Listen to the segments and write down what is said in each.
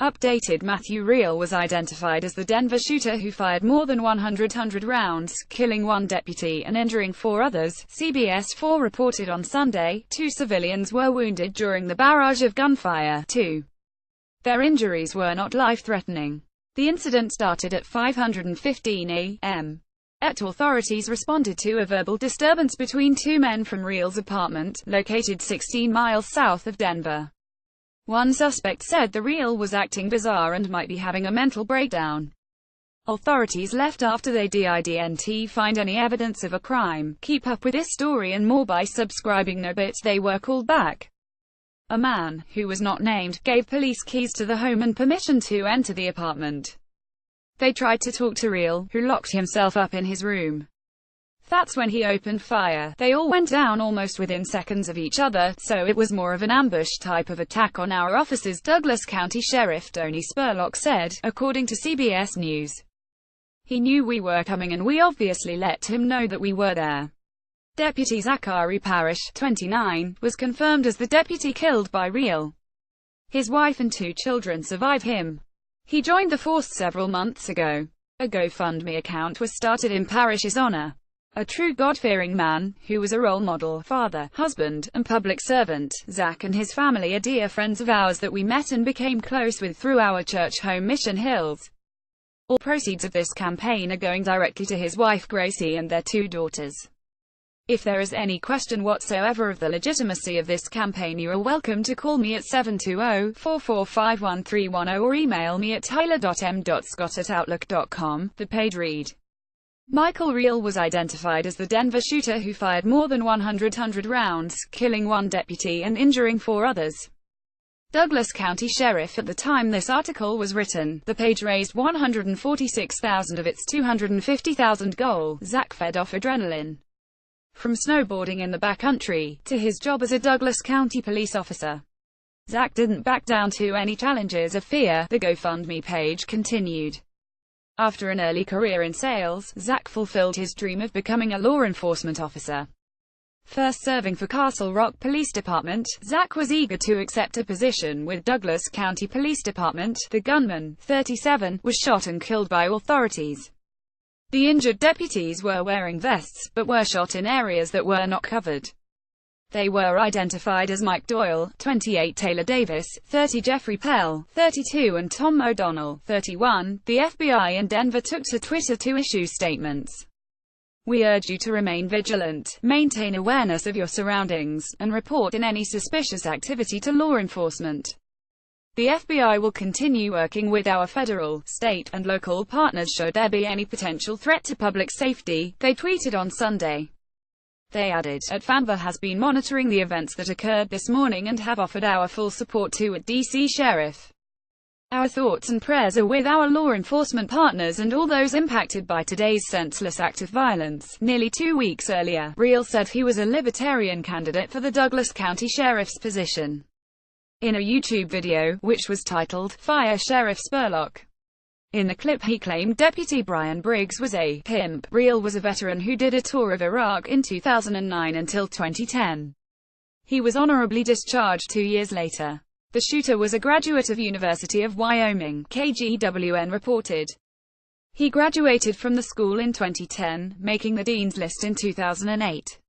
Updated Matthew Riehl was identified as the Denver shooter who fired more than 100 rounds, killing one deputy and injuring 4 others. CBS 4 reported on Sunday, 2 civilians were wounded during the barrage of gunfire. Their injuries were not life-threatening. The incident started at 5:15 a.m. Authorities responded to a verbal disturbance between 2 men from Riehl's apartment, located 16 miles south of Denver. One suspect said the Riehl was acting bizarre and might be having a mental breakdown. Authorities left after they didn't find any evidence of a crime. Keep up with this story and more by subscribing. No, but they were called back. A man, who was not named, gave police keys to the home and permission to enter the apartment. They tried to talk to Riehl, who locked himself up in his room. That's when he opened fire. They all went down almost within seconds of each other, so it was more of an ambush type of attack on our officers, Douglas County Sheriff Tony Spurlock said, according to CBS News. He knew we were coming and we obviously let him know that we were there. Deputy Zachary Parrish, 29, was confirmed as the deputy killed by Riehl. His wife and 2 children survived him. He joined the force several months ago. A GoFundMe account was started in Parrish's honor. A true God-fearing man, who was a role model, father, husband, and public servant. Zach and his family are dear friends of ours that we met and became close with through our church home, Mission Hills. All proceeds of this campaign are going directly to his wife Gracie and their 2 daughters. If there is any question whatsoever of the legitimacy of this campaign, you are welcome to call me at 720-445-1310 or email me at tyler.m.scott@outlook.com. The page read. Michael Riehl was identified as the Denver shooter who fired more than 100 rounds, killing 1 deputy and injuring 4 others. Douglas County Sheriff. At the time this article was written, the page raised $146,000 of its $250,000 goal. Zach fed off adrenaline. From snowboarding in the backcountry, to his job as a Douglas County police officer. Zach didn't back down to any challenges of fear, the GoFundMe page continued. After an early career in sales, Zach fulfilled his dream of becoming a law enforcement officer. First serving for Castle Rock Police Department, Zach was eager to accept a position with Douglas County Police Department. The gunman, 37, was shot and killed by authorities. The injured deputies were wearing vests, but were shot in areas that were not covered. They were identified as Mike Doyle, 28, Taylor Davis, 30, Jeffrey Pell, 32, and Tom O'Donnell, 31. The FBI in Denver took to Twitter to issue statements. We urge you to remain vigilant, maintain awareness of your surroundings, and report in any suspicious activity to law enforcement. The FBI will continue working with our federal, state, and local partners should there be any potential threat to public safety, they tweeted on Sunday. They added, "ATFANVA has been monitoring the events that occurred this morning and have offered our full support to DC Sheriff. Our thoughts and prayers are with our law enforcement partners and all those impacted by today's senseless act of violence." Nearly 2 weeks earlier, Riehl said he was a Libertarian candidate for the Douglas County Sheriff's position. In a YouTube video, which was titled, "Fire Sheriff Spurlock." In the clip he claimed Deputy Brian Briggs was a pimp. Riehl was a veteran who did a tour of Iraq in 2009 until 2010. He was honorably discharged 2 years later. The shooter was a graduate of University of Wyoming, KGWN reported. He graduated from the school in 2010, making the Dean's List in 2008.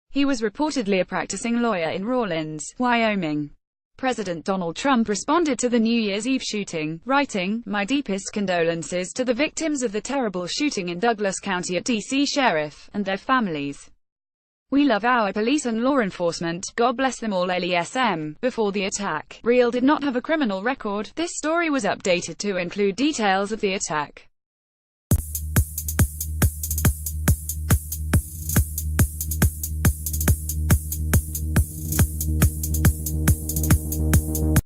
He was reportedly a practicing lawyer in Rawlins, Wyoming. President Donald Trump responded to the New Year's Eve shooting, writing, "My deepest condolences to the victims of the terrible shooting in Douglas County at DC Sheriff, and their families. We love our police and law enforcement, God bless them all." LESM. Before the attack, Riehl did not have a criminal record. This story was updated to include details of the attack.